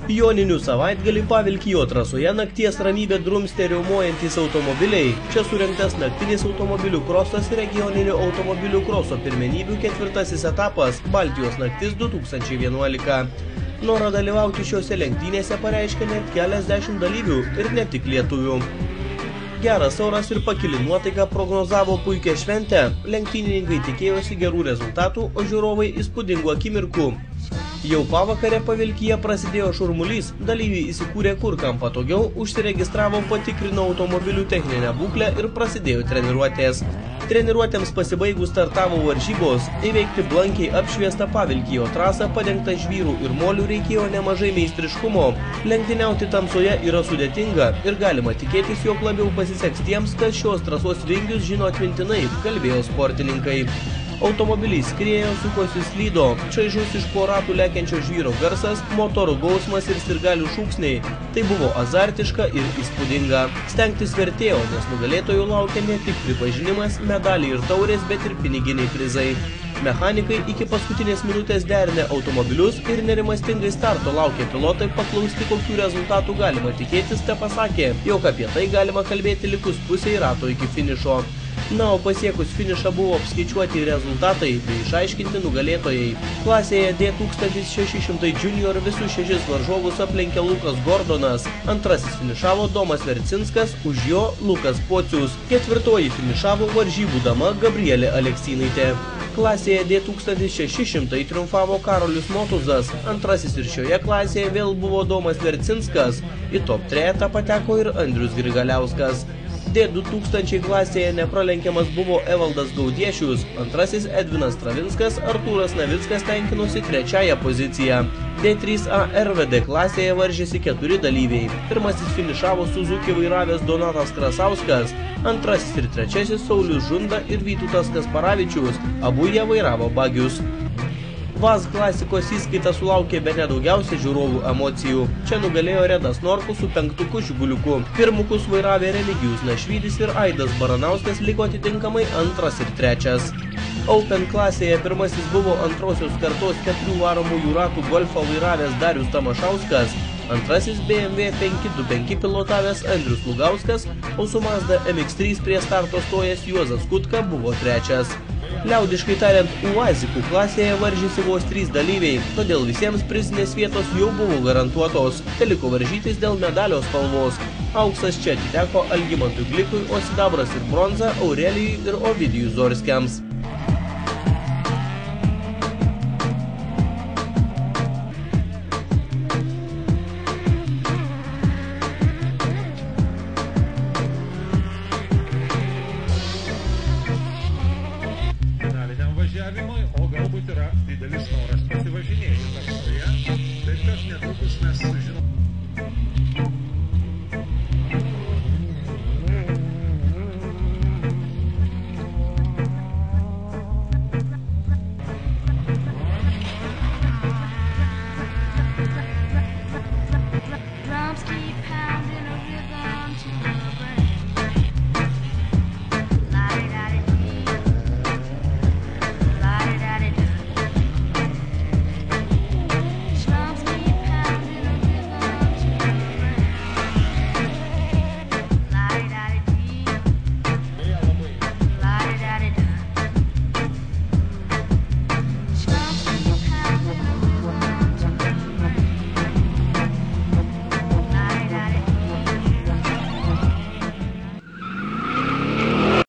Joninių savaitgalį Pavilkijo trasoje nakties ramybę drumstė riaumojantis automobiliai. Čia surengtas naktinis automobilių krosas regioninių automobilių kroso pirmenybių 4. etapas Baltijos naktis 2011. Norą dalyvauti šiose lenktynėse pareiškė net keliasdešimt dalyvių ir ne tik lietuvių. Geras oras ir pakili nuotaika prognozavo puikią šventę. Lenktynininkai tikėjosi gerų rezultatų, o žiūrovai įspūdingų akimirkų. Jau pavakarę Pavilkyje prasidėjo šurmulys, dalyviai įsikūrė kur kam patogiau, užsiregistravo, patikrino automobilių techninę būklę ir prasidėjo treniruotės. Treniruotėms pasibaigus startavo varžybos, įveikti blankiai apšviestą Pavilkijo trasą padengtą žvyrų ir molių reikėjo nemažai meistriškumo. Lenktyniauti tamsoje yra sudėtinga ir galima tikėtis, jog labiau pasiseks tiems, kas šios trasos vingius žino atmintinai, kalbėjo sportininkai. Automobiliai skriejo, sukosi slydo, čaižus iš po ratų lekiančio žvyro garsas, motorų gausmas ir sirgalių šūksniai. Tai buvo azartiška ir įspūdinga. Stengtis vertėjo, nes nugalėtojų laukia ne tik pripažinimas, medaliai ir taurės, bet ir piniginiai prizai. Mechanikai iki paskutinės minutės derinę automobilius ir nerimastingai starto laukė pilotai paklausti, kokių rezultatų galima tikėtis, te pasakė, jog apie tai galima kalbėti likus pusiai rato iki finišo. Na, o pasiekus finišą buvo apskaičiuoti rezultatai bei išaiškinti nugalėtojai. Klasėje D1600 Junior visus 6 varžovus aplenkė Lukas Gordonas. Antrasis finišavo Domas Vercinskas, už jo Lukas Pocius. Ketvirtoji finišavo varžybų dama Gabrielė Aleksinaitė. Klasėje D1600 triumfavo Karolis Motuzas. Antrasis ir šioje klasėje vėl buvo Domas Vercinskas. Į top 3 pateko ir Andrius Grigaliauskas. D2000 klasėje nepralenkiamas buvo Evaldas Gaudiešius, antrasis Edvinas Stravinskas, Artūras Navickas tenkinosi 3. poziciją. D3A RVD klasėje varžėsi 4 dalyviai. Pirmasis finišavo Suzuki vairavęs Donatas Krasauskas, antrasis ir trečiasis Saulius Žunda ir Vytautas Kasparavičius, abu jie vairavo bagius. VAZ klasikos įskaita sulaukė bene daugiausiai žiūrovų emocijų. Čia nugalėjo Redas Norkus su 5 žiguliuku. Pirmukus vairavė Remigijus Našvydis ir Aidas Baranauskas liko atitinkamai 2. ir 3. Open klasėje pirmasis buvo antrosios kartos 4 varomųjų ratų golfą vairavęs Darius Tamašauskas, antrasis BMW 525 pilotavęs Andrius Lugauskas, o su Mazda MX-3 prie starto stojęs Juozas Kutka buvo 3. Liaudiškai tariant, Uazikų klasėje varžėsi vos 3 dalyviai, todėl visiems prizinės vietos jau buvo garantuotos. Teliko varžytis dėl medalio spalvos. Auksas čia atiteko Algimantui Glikui, o sidabras ir bronza Aurelijui ir Ovidijui Zorskiams. O galbūt yra didelis